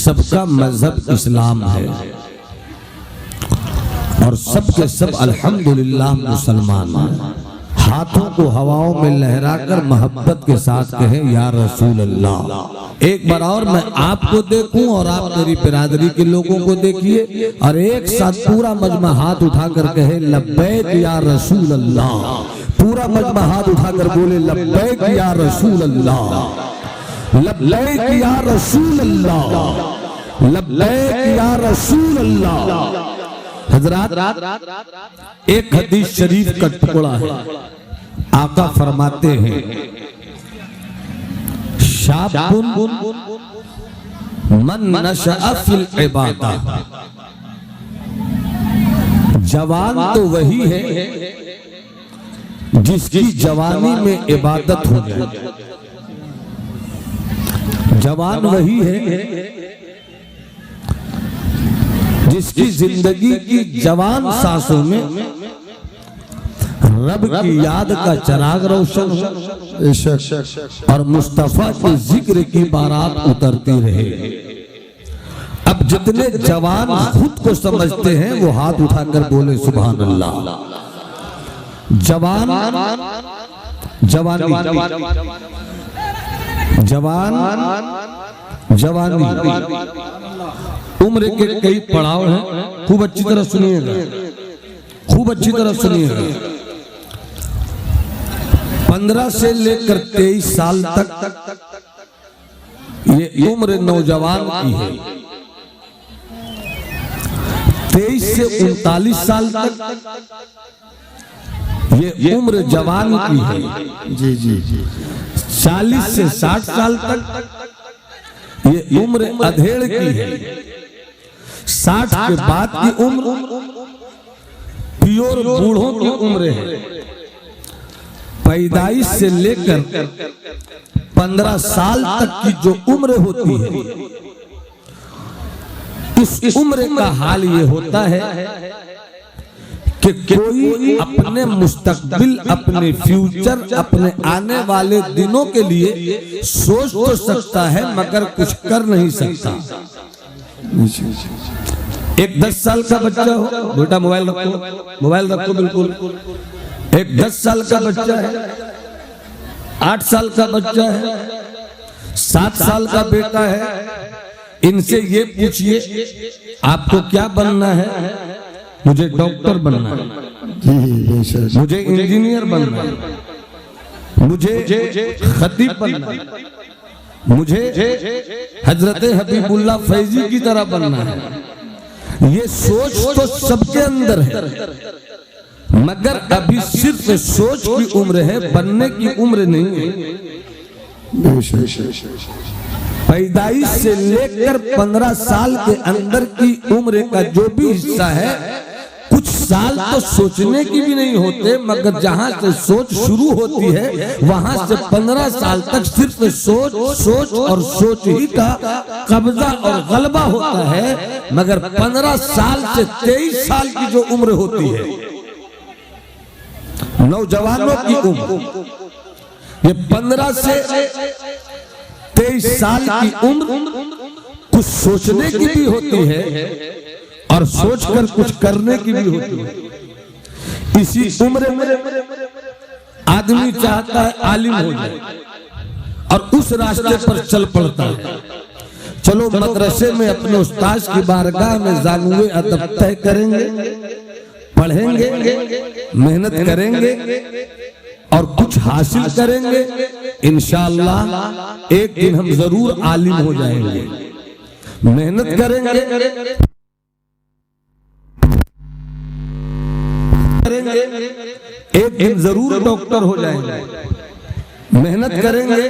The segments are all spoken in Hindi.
सबका मजहब इस्लाम है और सबके सब अल्हम्दुलिल्लाह मुसलमान हैं। हाथों को हवाओं में लहराकर मोहब्बत के साथ कहें या रसूल अल्लाह। एक बार और मैं आपको देखूं और आप मेरी बिरादरी के लोगों को देखिए और एक साथ पूरा मजमा हाथ उठाकर कहे लब्बैक या रसूल अल्लाह। पूरा मजमा हाथ उठाकर बोले लब्बैक या रसूल अल्लाह, लब्बैक या रसूल अल्लाह, लब्बैक या रसूल अल्लाह। हजरात एक हदीस शरीफ का टुकड़ा है, आका फरमाते हैं शाबुन मन नशअ फिल इबादत। जवान तो वही है जिसकी जवानी में इबादत हो जाए। जवान वही है जिसकी जिंदगी की जवान सांसों में रब की याद का चिराग रोशन हो और मुस्तफा के जिक्र की बारात उतरती रहे। अब जितने जवान खुद को समझते हैं वो हाथ उठाकर बोले सुभान अल्लाह। जवान जवानी जवान जवानी उम्र के कई पड़ाव हैं, खूब अच्छी तरह सुनिएगा, खूब अच्छी तरह सुनिएगा। 15 से लेकर 23 साल तक ये उम्र नौजवान की है। 23 से 39 साल तक ये उम्र जवान की है। जी जी जी। 40 से 60 साल तक ये उम्र अधेड़ की है। 60 के बाद की उम्र प्योर बूढ़ों की उम्र है। पैदाइश से लेकर 15 साल तक की जो उम्र होती है, इस उम्र का हाल ये होता है कि कोई अपने मुस्तकबिल, अपने फ्यूचर, अपने आने वाले दिनों के लिए सोच तो सकता है मगर कुछ कर नहीं सकता। एक 10 साल का बच्चा हो, बेटा मोबाइल रखो, मोबाइल रखो बिल्कुल। एक 10 साल का बच्चा है, 8 साल का बच्चा है, 7 साल का बेटा है, इनसे ये पूछिए आपको क्या बनना है? मुझे डॉक्टर बनना है, मुझे इंजीनियर बनना है, मुझे खतीब बनना है, मुझे हजरत हबीबुल्लाह फैजी की तरह बनना है। ये सोच तो सबके अंदर है मगर अभी सिर्फ सोच की उम्र है, बनने की उम्र नहीं है। पैदाइश से लेकर 15 साल के अंदर की उम्र का जो भी हिस्सा है, कुछ साल तो सोचने की भी नहीं होते मगर जहां से सोच शुरू होती है वहां से 15 साल तक सिर्फ सोच सोच और सोच ही का कब्जा और गलबा होता है। मगर 15 साल से 23 साल की जो उम्र होती है नौजवानों की उम्र, ये 15 से 23 साल की उम्र कुछ सोचने की भी होती है और सोचकर कुछ करने की भी होती है। इसी उम्र में आदमी चाहता है आलिम हो जाए और उस रास्ते पर चल पड़ता है। चलो मदरसे में अपने उस्ताद की बारगाह में ज़ानुए अदब तय करेंगे, पढ़ेंगे, मेहनत करेंगे और कुछ हासिल करेंगे। इंशाअल्लाह एक दिन हम जरूर आलिम हो जाएंगे। मेहनत करेंगे, एक दिन जरूर डॉक्टर हो जाएंगे। मेहनत करेंगे,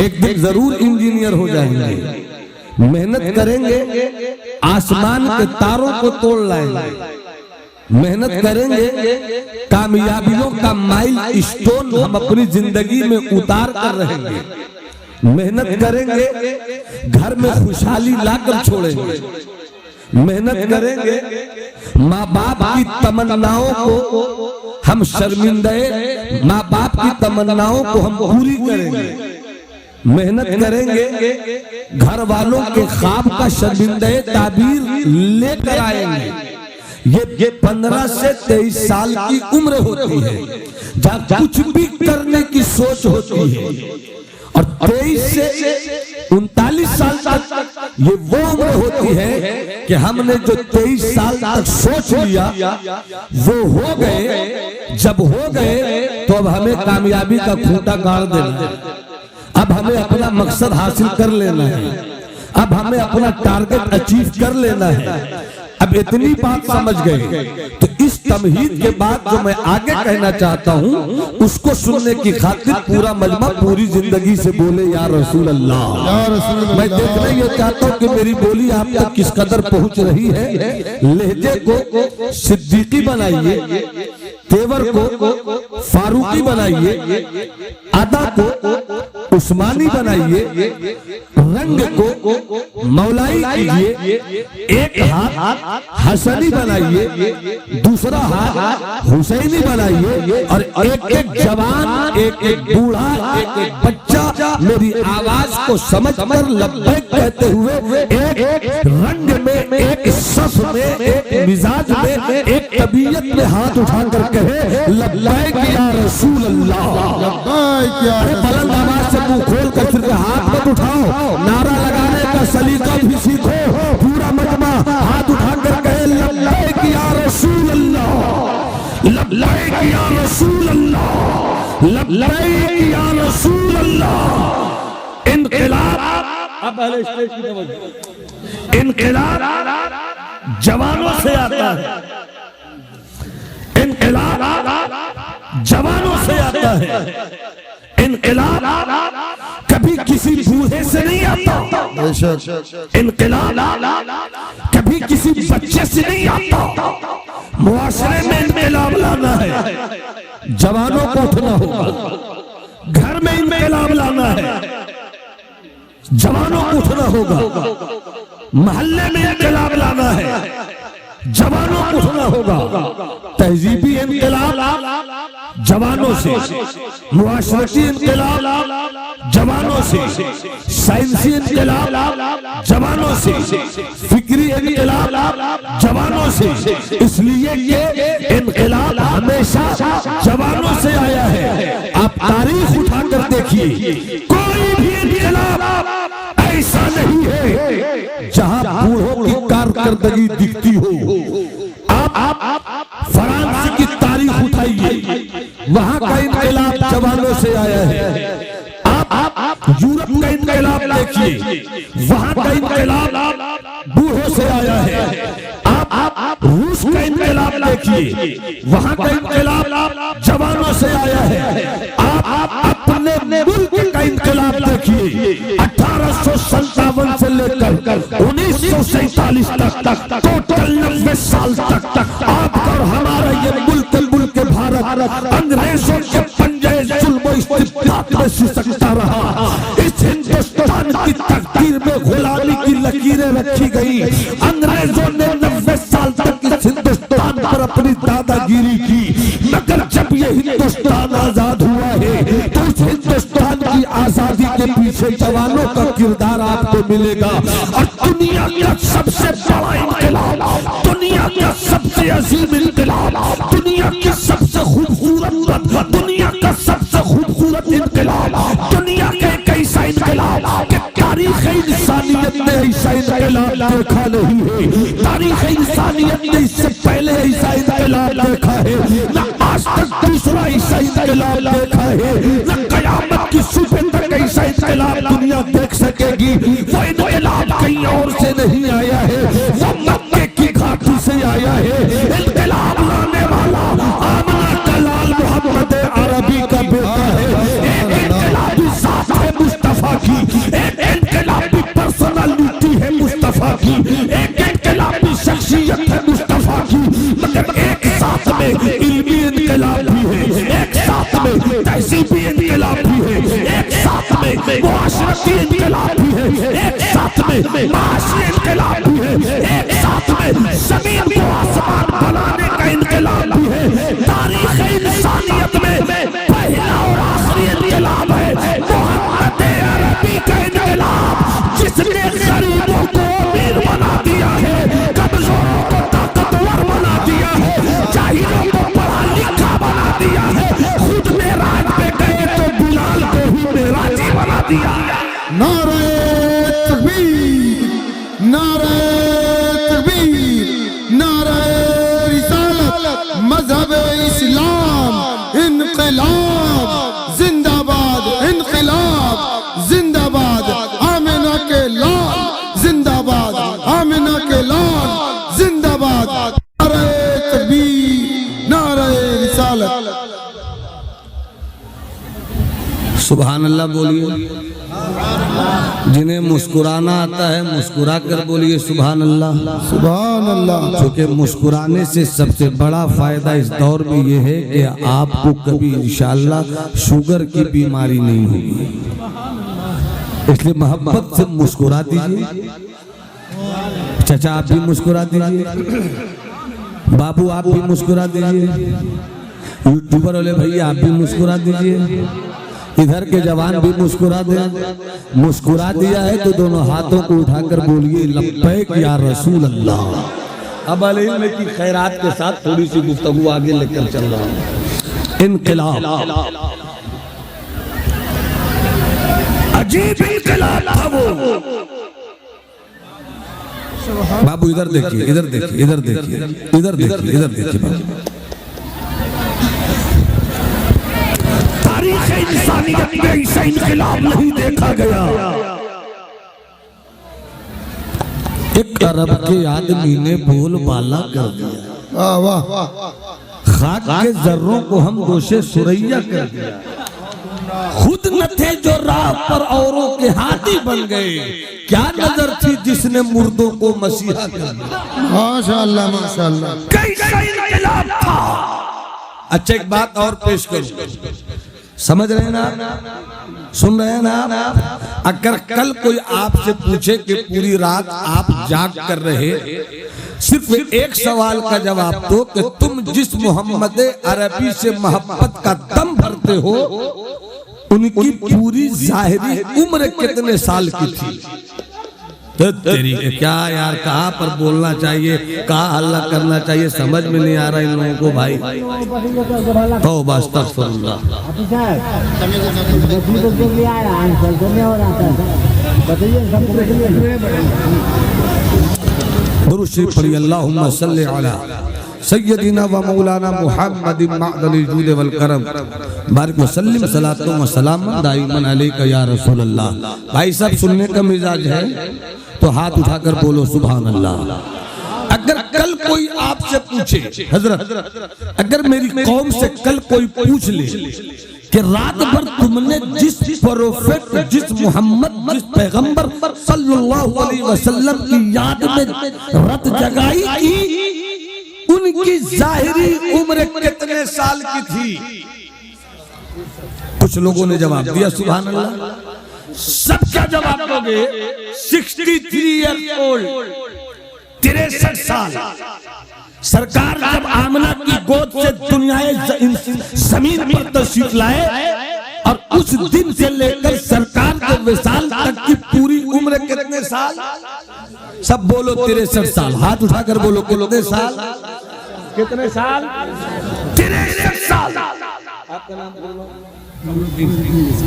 एक दिन जरूर इंजीनियर हो जाएंगे। मेहनत करेंगे, आसमान के तारों को तोड़ लाएंगे। मेहनत करेंगे, कामयाबियों का माइल स्टोन हम अपनी जिंदगी में उतार कर रहेंगे। मेहनत करेंगे, घर में खुशहाली लाकर छोड़ेंगे। मेहनत करेंगे, माँ बाप की तमन्नाओं को हम शर्मिंदे, माँ बाप की तमन्नाओं को हम पूरी करेंगे। मेहनत करेंगे, घर वालों के ख्वाब का शर्मिंदे ताबीर लेकर आएंगे। ये 15 से 23 साल की उम्र होती है जहाँ कुछ भी करने की सोच होती है, और 23 से 39 साल तक ये वो उम्र होती है कि हमने जो 23 साल तक सोच लिया वो हो गए। जब हो गए तो अब हमें कामयाबी का खूंटा गाड़ देना है, अब हमें अपना मकसद हासिल कर लेना है, अब हमें अपना टारगेट अचीव कर लेना है। अब इतनी बात समझ गए तो इस तमहीद के बाद जो मैं आगे कहना चाहता हूँ उसको सुनने की खातिर पूरा मजमा पूरी जिंदगी से बोले या रसूल अल्लाह। मैं देखना ये चाहता हूँ कि मेरी बोली आप तक किस कदर पहुँच रही है। लहजे को सिद्दीकी बनाइए, तेवर को फारूकी बनाइए, अदा को उस्मानी बनाइए, रंग को मौलाई कीजिए, एक हाथ हसनी बनाइए, दूसरा हाथ हुसैनी बनाइए, और एक एक जवान, एक एक बूढ़ा, एक एक बच्चा मेरी आवाज को समझकर लब्बैक कहते हुए एक रंग में, एक सफ में, एक मिजाज में, एक तबीयत में हाथ उठाकर कहे लब्बैक या रसूल अल्लाह। बुलंद आवाज से मुंह खोल कर फिर हाथ मत उठाओ, नारा लगाने का सलीका भी सीखो। पूरा मजमा हाथ उठाकर कहे लब्बैक या रसूल अल्लाह, लब्बैक या रसूल अल्लाह, लब्बैक या रसूल अल्लाह। इनकलाब, अब पहले स्टेज की तवज्जो, इनकलाब जवानों से आता है, इनकलाब जवानों से आता है, इनकलाब कभी किसी बूढ़े से नहीं आता, इनकलाब कभी किसी बच्चे से नहीं आता। मुआशरे में इनकलाब लाना है, जवानों को उठना होगा। घर में इनकलाब लाना है, जवानों को उठना होगा। मोहल्ले में इनकलाब लाना है, जवानों को उठना होगा। तहजीबी इनकलाब जवानों से, मुआशरती इनकलाब जवानों से, साइंसी इनकलाब जवानों से, फिक्री इनकलाब जवानों से। इसलिए ये इनकलाब हमेशा जवानों से आया है। आप तारीख उठाकर देखिए, कोई भी इनकलाब ऐसा नहीं है जहां बूढ़ों की कारकर्दगी दिखती हो। आप फ्रांस की तारीख उठाइए, वहां का इनकलाब जवानों से आया है। आप यूरोप का इनकलाब देखिए, वहां का इनकलाब बूढ़ों से आया है। आप रूस का इनकलाब देखिए, वहां का इनकलाब जवानों से आया है। आप अपने मुल्क का इनकलाब देखिए, 1857 से लेकर 1947 तक टोटल 90 साल तक आपका और हमारा ये मुल्क भारत अंग्रेजों के पंजे जुल्म इस्तिबदाद में सिसकता रहा। इस हिंदुस्तान की तकदीर में गुलामी की लकीरें रखी गई। अंग्रेजों ने 90 साल तक इस हिंदुस्तान पर अपनी दादागिरी की, मगर जब ये हिंदुस्तान आजाद हुआ है तो इस हिंदुस्तान की आजादी के पीछे जवानों का किरदार आपको मिलेगा। और दुनिया का सबसे बड़ा इनकलाब, दुनिया का सबसे अजीम इनकलाब, दुनिया की सबसे खूबसूरत, दुनिया का सबसे खूबसूरत इनकलाब, दुनिया का एक ऐसा इनकलाब कि तारीख इंसानियत ने ऐसा इनकलाब देखा नहीं है। तारीख इंसानियत ने इससे पहले ऐसा इनकलाब देखा है, न आज तक दूसरा ऐसा इनकलाब देखा है, न कयामत की सुबह तक ऐसा इनकलाब दुनिया देख सकेगी। वो इनकलाब कहीं और से नहीं आया है, वो मक्के की घाटी से आया है। इनकलाब लाने वाला आमना का लाल मोहम्मद अरबी का बेटा है। एक इनकलाबी जात है मुस्तफा की, एक इनकलाबी पर्सनालिटी है मुस्तफा की, एक इनकलाबी शख्सियत है मुस्तफा की। मगर एक साथ में इल्मी इनकलाब भी है, एक साथ में तहजीबी इनकलाब भी है, एक साथ में मुआशरती इनकलाब भी है, एक साथ में माशी इनकलाब भी है, एक साथ में जमीन को आसमान बनाने का इनकलाब भी है। तारीख इंसानियत में पहला और आखिरी इनकलाब है मोहम्मद अरबी। नारे तकबीर, नारे रिसालत, मजहब इस्लाम, इनकलाब जिंदाबाद, इनकलाब जिंदाबाद, आमिना के लाल जिंदाबाद, आमिना के लाल जिंदाबाद, नारे तकबीर, नारे रिसालत। सुभान अल्लाह बोलिए। जिन्हें मुस्कुराना आता है मुस्कुरा कर बोलिए सुभान अल्लाह, सुभान अल्लाह। क्योंकि मुस्कुराने से सबसे बड़ा फायदा इस दौर में यह है कि आपको कभी इंशाअल्लाह शुगर की बीमारी नहीं होगी। इसलिए मोहब्बत से मुस्कुरा दीजिए। चाचा आप भी मुस्कुरा दीजिए, बाबू आप भी मुस्कुरा दीजिए, यूट्यूबर वाले भैया आप भी मुस्कुरा दीजिए, इधर के जवान भी मुस्कुरा दे। मुस्कुरा दिया है तो दोनों हाथों को उठाकर बोलिए लब्बैक या रसूल अल्लाह। अब इल्म की खैरात के साथ थोड़ी सी गुफ्तगू आगे लेकर चल रहा हूँ। इनकलाब, अजीब इनकलाब था वो। बाबू इधर देखिए, इधर देखिए, इधर देखिए, इधर देखिए, इधर देखिए बाबू। इंसानियत में ऐसा इनकलाब नहीं देखा गया। एक अरब के आदमी ने बोलबाला कर दिया, वाह वाह। खाक के जर्रों को हम गोशे सुरैया कर दिया। खुद न थे जो राह पर औरों के हाथी बन गए। क्या नजर थी जिसने मुर्दों को मसीहा कर दिया। माशाअल्लाह माशाअल्लाह। कैसा इनकलाब था। अच्छा एक बात और पेश करूं, समझ रहे हैं ना, सुन रहे हैं ना। अगर कल कोई आपसे पूछे कि पूरी रात आप जाग कर रहे, सिर्फ एक सवाल का जवाब दो कि तुम जिस मोहम्मद अरबी से मोहब्बत का दम भरते हो उनकी पूरी जाहिरी उम्र कितने साल की थी। तो तेरी क्या यार, कहाँ पर बोलना चाहिए, कहाँ हल्ला करना चाहिए, समझ में नहीं आ रहा इन लोगों को भाई। तौबा अस्तगफिरुल्लाह। दुरूद शरीफ पढ़िए, अल्लाहुम्मा सल्ली अला सय्यदिना व मौलाना मुहम्मदिन मअदनिल जूद वल करम बारिक व सल्लिम सलातो व सलामन दाइमन अलैका या रसूल अल्लाह। भाई सब सुनने का मिजाज है तो हाथ उठाकर बोलो सुभान अल्लाह। अगर कल कोई आपसे पूछे, हजरत अगर मेरी कौम से कल कोई पूछ ले कि रात भर तुमने जिस प्रोफेट, जिस मोहम्मद, जिस पैगंबर सल्लल्लाहु अलैहि वसल्लम की याद में रात जगाई की, उनकी जाहिरी उम्र कितने साल की थी। कुछ लोगों ने जवाब दिया सुभान अल्लाह। सब क्या जवाब दोगे? 63 ईयर्स ओल्ड, 63 साल। सरकार जब आमना की गोद से दुनियाए जमीन पर तशरीफ लाए और उस दिन से लेकर सरकार के विशाल तक की पूरी उम्र कितने साल? सब बोलो 63 साल। हाथ उठाकर बोलो कितने साल? कितने साल? 63 साल। आपका नाम बोलो।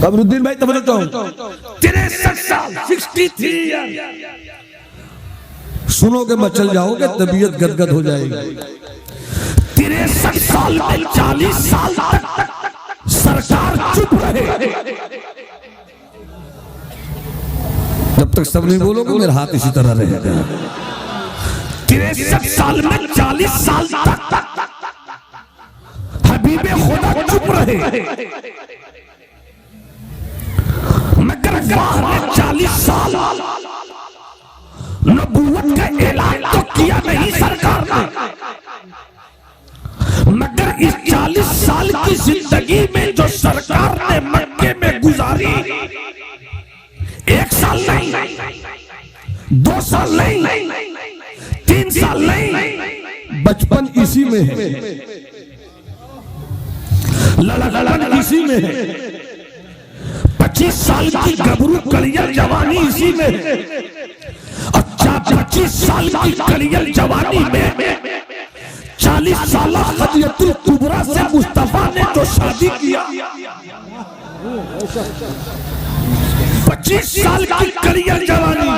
कमरुद्दीन भाई तब बताता हूँ। 63 साल, 63 ईयर। सुनोगे मचल जाओगे, तबीयत गदगद हो जाएगी। 63 साल में 40 साल तक सरकार चुप रहे। जब तक सब नहीं बोलोगे मेरा हाथ इसी तरह रहेगा। 63 साल में 40 साल तक हबीबे खुदा चुप रहे, मगर 40 साल नबूवत का ऐलान तो किया नहीं सरकार ने, मगर इस 40 साल की जिंदगी में जो सरकार ने मक्के में गुजारी, 1 साल नहीं, 2 साल नहीं, 3 साल नहीं, बचपन इसी में है, लड़कपन इसी में है, 25 साल की गबरू कलियल जवानी इसी में है, और 25 साल की कलियल जवानी में 40 साल खदिजतुल कुबरा से मुस्तफा ने जो शादी किया, 25 साल की कलियल जवानी,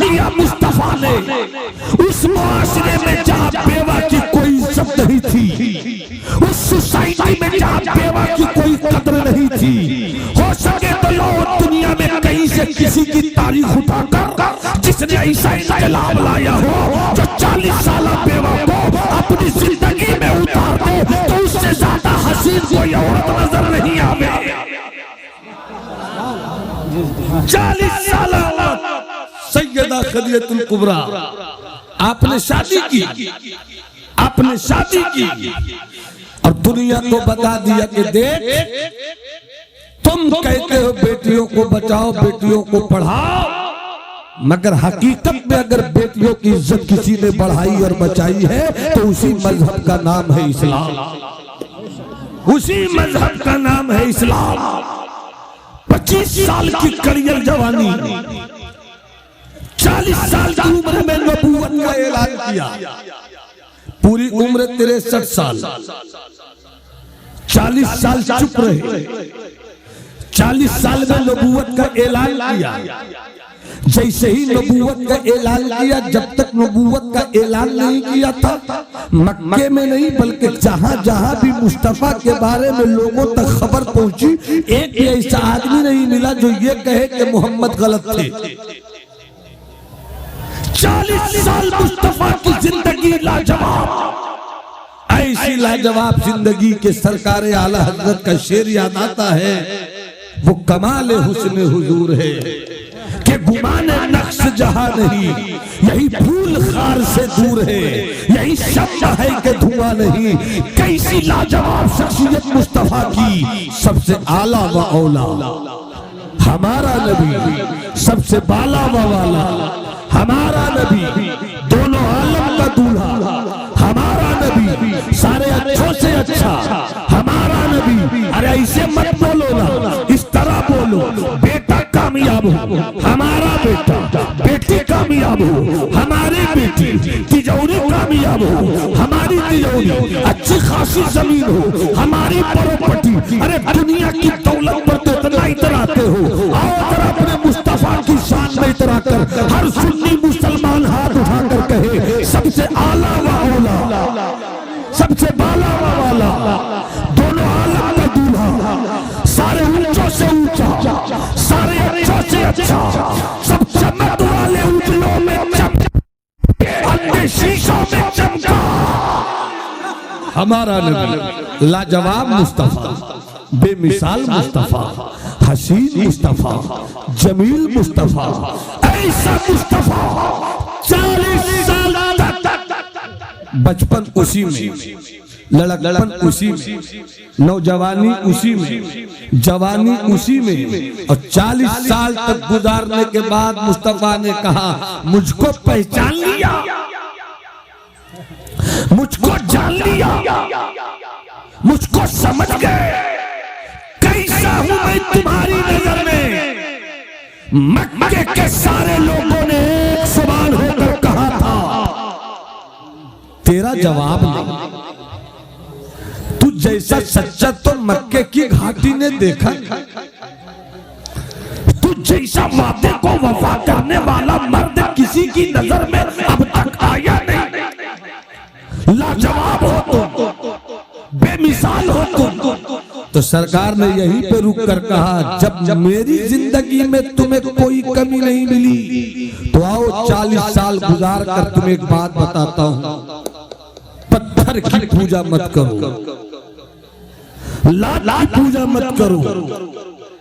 लिया मुस्तफा ने उस मुआशरे में जहां बेवा की कोई इज्जत नहीं थी, उस सोसाइटी में जहां बेवा की कोई कदर नहीं थी। हो सके तो लो दुनिया में कहीं से किसी की तारीख उठाकर जिसने ऐसा इनकलाब लाया हो जो 40 साल बेवा को अपनी जिंदगी में उतार दे, तो उससे ज्यादा हसीन कोई औरत नजर नहीं आवे। 40 साल सैयदा खदीजतुल कुबरा आपने शादी की, आपने शादी की और दुनिया को बता दिया कि देख तुम कहते हो बेटियों को बचाओ, बेटियों को पढ़ाओ, मगर हकीकत में अगर बेटियों की इज्जत किसी ने बढ़ाई और बचाई है तो उसी मजहब का नाम है इस्लाम, उसी मजहब का नाम है इस्लाम। 25 साल की कड़ियल जवानी, 40 साल की उम्र में नबूवत का ऐलान किया, पूरी उम्र 63 साल, 40 साल चुप रहे, 40 साल में नबूवत का ऐलान किया। जैसे ही नबूवत का ऐलान किया, जब तक नबूवत का ऐलान नहीं किया था मक्के में नहीं बल्कि जहां जहां भी मुस्तफा के बारे में लोगों तक खबर पहुंची, एक ऐसा आदमी नहीं मिला जो ये कहे कि मोहम्मद गलत थे। 40 साल मुस्तफा की जिंदगी लाजवाब, ऐसी लाजवाब जिंदगी के सरकार आला हजरत का शेर याद आता है, वो कमाल हुस्न हुजूर है कि गुमान नक्श जहां नहीं, यही फूल खार से दूर है, यही शम्मा है कि धुआं नहीं। कैसी लाजवाब शख्सियत मुस्तफा की, सबसे आला व औला हमारा नबी, सबसे बाला व वाला हमारा नबी, दोनों आलम का दूल्हा हमारा नबी, सारे अच्छों से अच्छा हमारा नबी। अरे ऐसे मत बोलो ना, इस तरह बोलो, बेटा कामयाब हो हमारा बेटा, बेटी कामयाब हो हमारी बेटी, तिजोरी कामयाब हो हमारी तिजोरी, अच्छी खासी जमीन हो हमारी प्रॉपर्टी। अरे दुनिया की दौलत पर तो इतना इतराते हो, आओ जरा अपने मुस्तफा की शान में इतरा कर हर सुन्नी मुसलमान हाथ उठाकर कहे सबसे आला व औला, सबसे बाला व वाला, दोनों आला का दूल्हा, सारे ऊंचों से ऊंचा, सारे अच्छों से अच्छा, सब चमक वाले उजलों में चमका, शीशों में चमका हमारा नबी। लाजवाब मुस्तफा, बेमिसाल मुस्तफा, हसीन मुस्तफा, जमील मुस्तफा, ऐसा मुस्तफा। 40 साल बचपन उसी में, लड़कपन उसी में, नौजवानी उसी में, जवानी उसी में, और 40 साल तक गुजारने के बाद मुस्तफा ने कहा मुझको पहचान लिया, मुझको जान लिया, मुझको समझ गए, कैसा हूं मैं तुम्हारी नजर में। मक्के के सारे लोगों ने एक सवाल होकर कहा था, तेरा जवाब नहीं। तू जैसा सच्चा तो मक्के की घाटी ने देखा, तू जैसा वादे को वफा करने वाला मर्द किसी की नजर में अब तक आया नहीं। लाजवाब हो तुम, बेमिसाल हो तुम। तो सरकार ने यहीं पे रुक कर कहा जब मेरी जिंदगी में तुम्हें कोई कमी नहीं मिली तो आओ 40 साल गुजार कर तुम्हें एक बात बताता हूं, पत्थर की पूजा मत करो, लात की पूजा मत करो,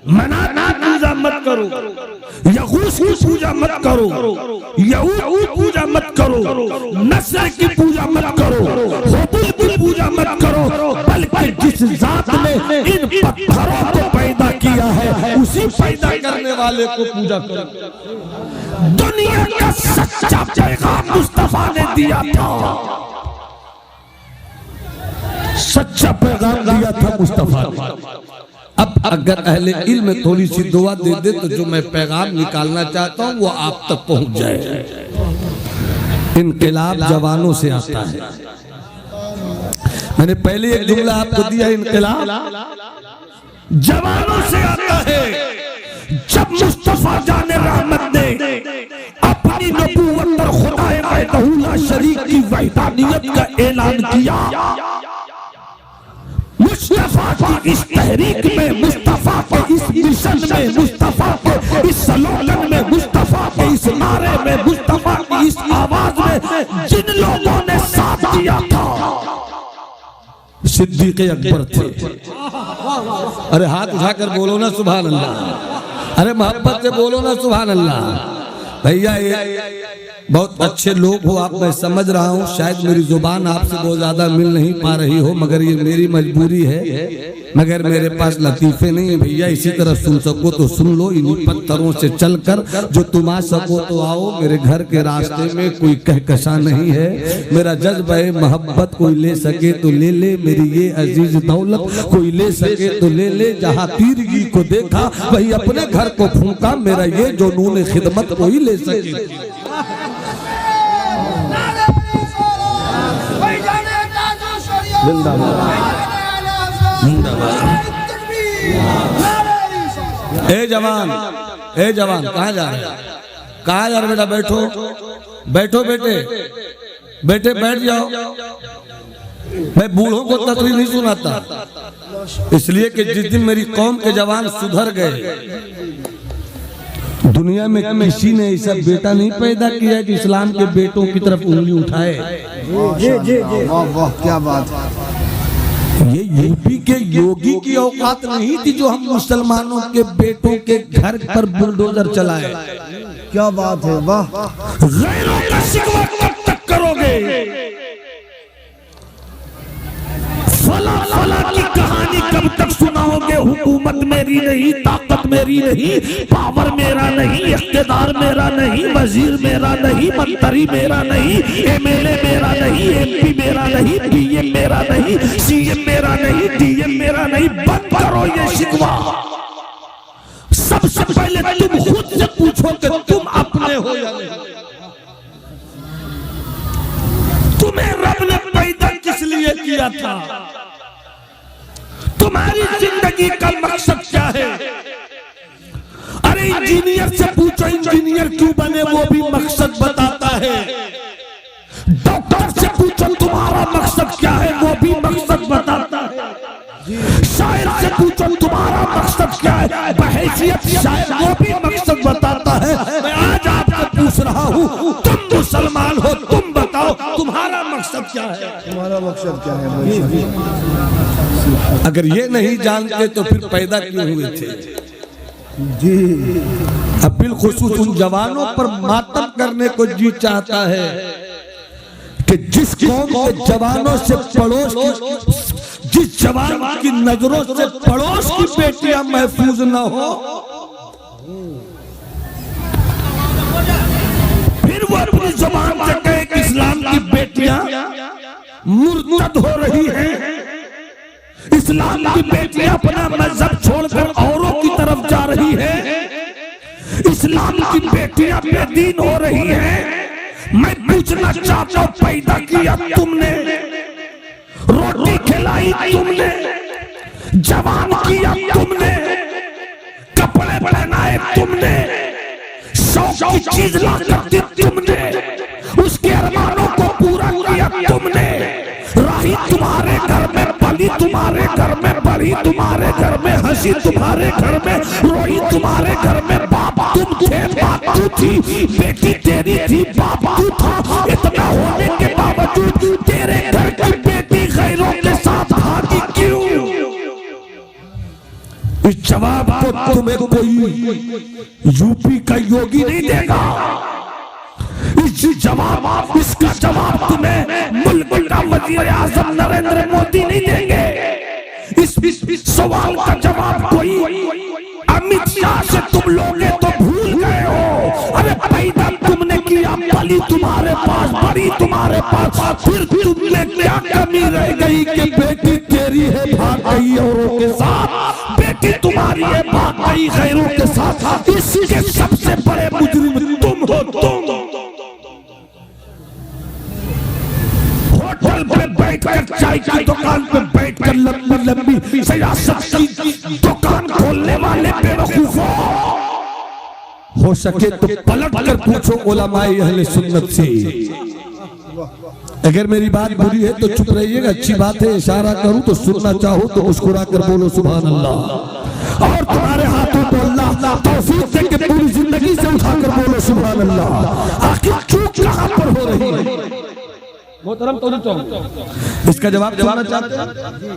मनाना पूजा मत करो, यगूस की पूजा मत करो, यहूद पूजा मत करो, नस्र की पूजा मत करो, हुबुल की पूजा मत करो, बल्कि जिस जात ने इन पत्थरों को पैदा किया है उसी पैदा करने वाले को पूजा करो। दुनिया का सच्चा पैगाम मुस्तफा ने दिया था, सच्चा पैगाम दिया था मुस्तफा ने। अब अगर अहले इल्म थोड़ी सी दुआ दे दे तो जो मैं पैगाम निकालना चाहता हूं वो आप तक पहुंच जाए। इनकलाब जवानों से आता है। मैंने पहले एक जुमला आपको दिया, इनकलाब जवानों से आता है। जब मुस्तफा जाने रहमत ने अपनी अपनी नबूवत और खुदाए वहदहू ला शरीक की वहदानियत का ऐलान किया। मुस्तफा की इस तहरीक में, मुस्तफा के इस मिशन में, मुस्तफा के इस स्लोगन में, मुस्तफा के इस नारे में, मुस्तफा की इस आवाज में जिन लोगों ने साथ दिया था सिद्दीक अकबर थे। अरे हाथ उठाकर बोलो ना सुभान अल्लाह, अरे मोहब्बत से बोलो ना सुभान अल्लाह। भैया ये बहुत अच्छे लोग हो आप, मैं समझ रहा हूँ शायद मेरी जुबान आपसे बहुत ज्यादा मिल नहीं पा रही हो, मगर ये मेरी मजबूरी है, मगर मेरे पास लतीफे नहीं है भैया। इसी तरह सुन सको तो सुन लो, इन्हीं पत्थरों से चलकर जो तुम आ सको तो आओ। मेरे घर के रास्ते में कोई कहकशा नहीं है, मेरा जज्बा है मोहब्बत, कोई ले सके तो ले ले, मेरी ये अजीज दौलत कोई ले सके तो ले ले। जहाँ तीरगी को देखा वही अपने घर को फूंका, मेरा ये जो नून खिदमत कोई ले सके। ए जवान, ए जवान कहाँ जा रहे हैं? कहाँ जा रहे बेटा? बैठो बैठो बेटे, बेटे बैठ जाओ। मैं बूढ़ों को तकलीफ नहीं सुनाता, इसलिए कि जिस दिन मेरी कौम के जवान सुधर गए, दुनिया में किसी ने ऐसा बेटा नहीं पैदा किया कि इस्लाम के बेटों की तरफ उंगली उठाए। वाह वाह क्या बात। ये यूपी के योगी की औकात नहीं थी जो हम मुसलमानों के बेटों के घर पर बुलडोजर चलाए। क्या बात है, वाह। गैरों का शिकवा कब तक करोगे? फला फला की कहानी कब तक सुनाओगे? हुकूमत मेरी नहीं, ताकत मेरी नहीं, पावर मेरा नहीं, इख्तिदार मेरा नहीं, वजीर मेरा नहीं, मंत्री मेरा नहीं, एमएलए मेरा नहीं, एमपी मेरा नहीं, पीएम मेरा नहीं, सीएम मेरा नहीं, डीएम मेरा नहीं। बंद करो ये शिकवा। सबसे पहले तुम खुद से पूछो कि तुम अपने हो या नहीं। तुम्हें रब ने पैदा किस लिए किया था? तुम्हारी जिंदगी का मकसद क्या है? अरे इंजीनियर से पूछो इंजीनियर क्यों बने, वो भी मकसद बताता है। डॉक्टर से पूछो तुम्हारा मकसद क्या है, वो भी मकसद बताता है। शायर से पूछो तुम्हारा मकसद क्या है, बहैसियत शायर वो भी मकसद बताता है। मैं आज आपसे पूछ रहा हूँ, तुम मुसलमान हो, तुम बताओ तुम्हारा मकसद क्या है? तुम्हारा मकसद क्या है? अगर ये नहीं जानते तो फिर पैदा क्यों हुए थे? जी अब बिलखुसूस उन जवानों पर मातम करने को जी चाहता है कि जिस कौम के जवानों से पड़ोस की, जिस जवान की नजरों से पड़ोस की बेटियां महफूज न हो, फिर वो अपनी जबान से कहे कि इस्लाम की बेटियां मुर्तद हो रही हैं, इस्लाम की बेटियां अपना मजहब छोड़कर औरों की तरफ जा रही है, इस्लाम की बेटियां बेदीन हो रही हैं। मैं पूछना चाहता हूं, पैदा किया तुमने, रोटी खिलाई तुमने, जवान किया तुमने, कपड़े पहनाए तुमने, शौक की चीज ला कर दी तुमने, उसके अरमानों को पूरा किया तुमने। राही तुम्हारे घर में पली, तुम्हारे घर में बढ़ी, तुम्हारे घर में हंसी, तुम्हारे घर में रोई, तुम्हारे घर में बाप तुम थे, बाप तू थी, बेटी तेरी थी, बाप तू था। इतना होने के बावजूद तेरे घर की बेटी गैरों के साथ भागी क्यों? इस जवाब को तुम्हें कोई यूपी का योगी नहीं देगा। इसका जवाब तुम्हें मुल्क का वजीर आजम नरेंद्र मोदी नहीं देंगे। इस सवाल का जवाब कोई अमित शाह से तुम लोगे तो भूल गए हो। अरे पैदा तुमने किया, पली तुम्हारे पास, बड़ी तुम्हारे पास, फिर तुमने क्या कमी रह गई कि बेटी तेरी है भाग गई औरों के साथ, बेटी तुम्हारी है भाग गई गैरों के साथ। इसके सबसे बड़े मुजरिम तुम हो। तुम होटल पे बैठकर, चाय की दुकान पे बैठकर लंबी लंबी सियासत की दुकान खोलने वाले बेवकूफों, हो सके तो पलट कर पूछो उलमाए अहले सुन्नत से। अगर मेरी बात बुरी है तो चुप रहिएगा, अच्छी बात है इशारा करूं तो सुनना चाहो तो मुस्कुरा कर बोलो सुभान अल्लाह। और तुम्हारे हाथों को अल्लाह तौफीक दे के पूरी जिंदगी से उठाकर बोलो सुभान अल्लाह। आखिर चूक कहां पर हो रही है मोहतरम? तो इसका जवाब चाहते हैं।